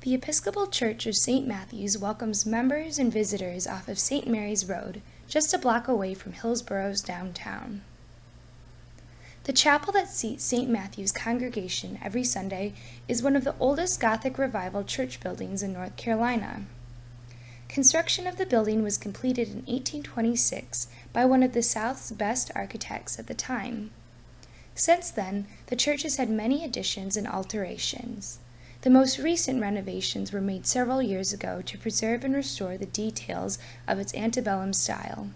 The Episcopal Church of St. Matthew's welcomes members and visitors off of St. Mary's Road, just a block away from Hillsborough's downtown. The chapel that seats St. Matthew's congregation every Sunday is one of the oldest Gothic Revival church buildings in North Carolina. Construction of the building was completed in 1826 by one of the South's best architects at the time. Since then, the church has had many additions and alterations. The most recent renovations were made several years ago to preserve and restore the details of its antebellum style.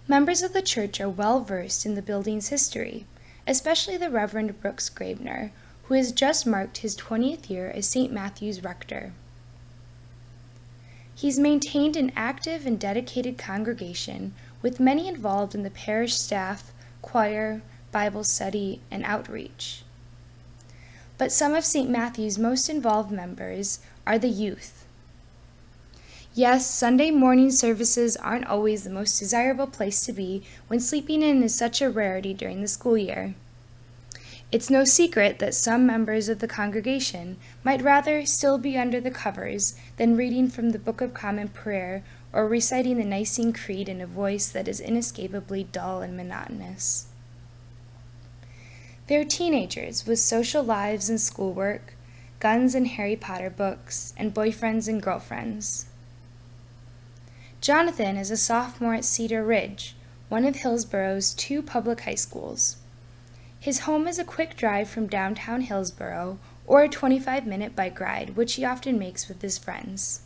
Members of the church are well versed in the building's history, especially the Reverend Brooks Gravener, who has just marked his 20th year as St. Matthew's rector. He's maintained an active and dedicated congregation, with many involved in the parish staff, choir, Bible study, and outreach. But some of St. Matthew's most involved members are the youth. Yes, Sunday morning services aren't always the most desirable place to be when sleeping in is such a rarity during the school year. It's no secret that some members of the congregation might rather still be under the covers than reading from the Book of Common Prayer or reciting the Nicene Creed in a voice that is inescapably dull and monotonous. They're teenagers with social lives and schoolwork, guns and Harry Potter books, and boyfriends and girlfriends. Jonathan is a sophomore at Cedar Ridge, one of Hillsborough's 2 public high schools. His home is a quick drive from downtown Hillsborough or a 25-minute bike ride, which he often makes with his friends.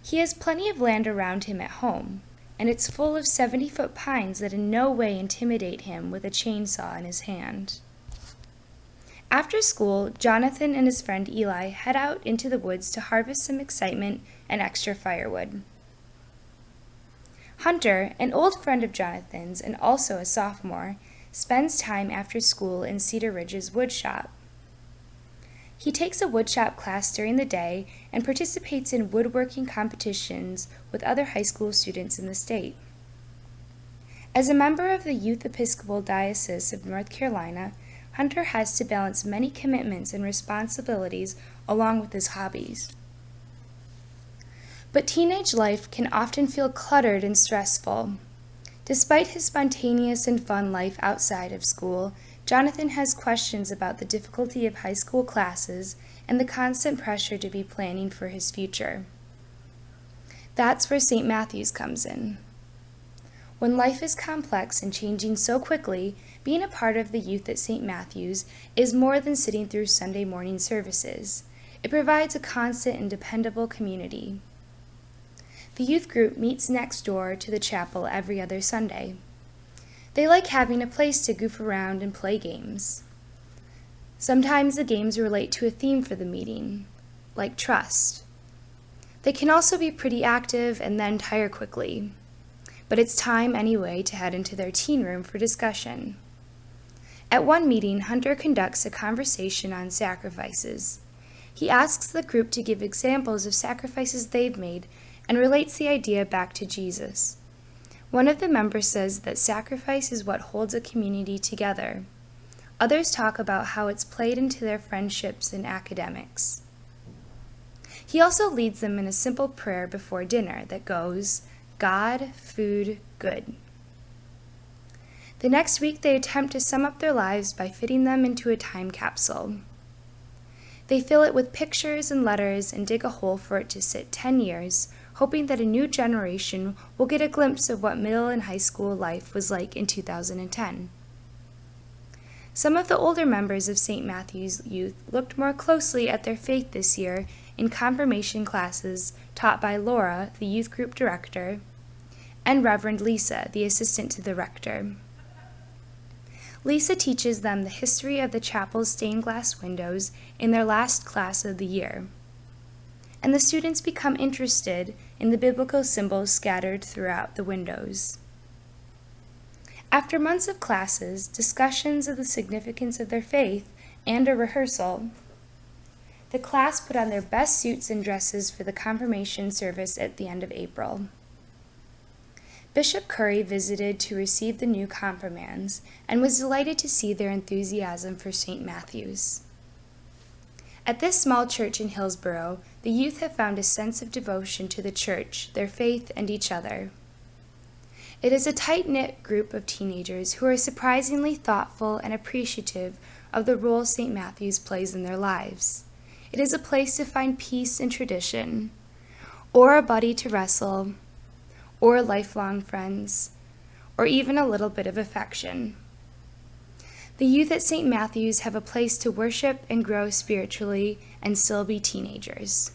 He has plenty of land around him at home, and it's full of 70-foot pines that in no way intimidate him with a chainsaw in his hand. After school, Jonathan and his friend Eli head out into the woods to harvest some excitement and extra firewood. Hunter, an old friend of Jonathan's and also a sophomore, spends time after school in Cedar Ridge's woodshop. He takes a woodshop class during the day and participates in woodworking competitions with other high school students in the state. As a member of the Youth Episcopal Diocese of North Carolina, Hunter has to balance many commitments and responsibilities along with his hobbies. But teenage life can often feel cluttered and stressful. Despite his spontaneous and fun life outside of school, Jonathan has questions about the difficulty of high school classes and the constant pressure to be planning for his future. That's where St. Matthew's comes in. When life is complex and changing so quickly, being a part of the youth at St. Matthew's is more than sitting through Sunday morning services. It provides a constant and dependable community. The youth group meets next door to the chapel every other Sunday. They like having a place to goof around and play games. Sometimes the games relate to a theme for the meeting, like trust. They can also be pretty active and then tire quickly, but it's time anyway to head into their teen room for discussion. At one meeting, Hunter conducts a conversation on sacrifices. He asks the group to give examples of sacrifices they've made and relates the idea back to Jesus. One of the members says that sacrifice is what holds a community together. Others talk about how it's played into their friendships and academics. He also leads them in a simple prayer before dinner that goes, God, food, good. The next week they attempt to sum up their lives by fitting them into a time capsule. They fill it with pictures and letters and dig a hole for it to sit 10 years, hoping that a new generation will get a glimpse of what middle and high school life was like in 2010. Some of the older members of St. Matthew's Youth looked more closely at their faith this year in confirmation classes taught by Laura, the youth group director, and Reverend Lisa, the assistant to the rector. Lisa teaches them the history of the chapel's stained glass windows in their last class of the year, and the students become interested in the biblical symbols scattered throughout the windows. After months of classes, discussions of the significance of their faith, and a rehearsal, the class put on their best suits and dresses for the confirmation service at the end of April. Bishop Curry visited to receive the new confirmands and was delighted to see their enthusiasm for St. Matthew's. At this small church in Hillsborough, the youth have found a sense of devotion to the church, their faith, and each other. It is a tight-knit group of teenagers who are surprisingly thoughtful and appreciative of the role St. Matthew's plays in their lives. It is a place to find peace and tradition, or a buddy to wrestle, or lifelong friends, or even a little bit of affection. The youth at St. Matthew's have a place to worship and grow spiritually and still be teenagers.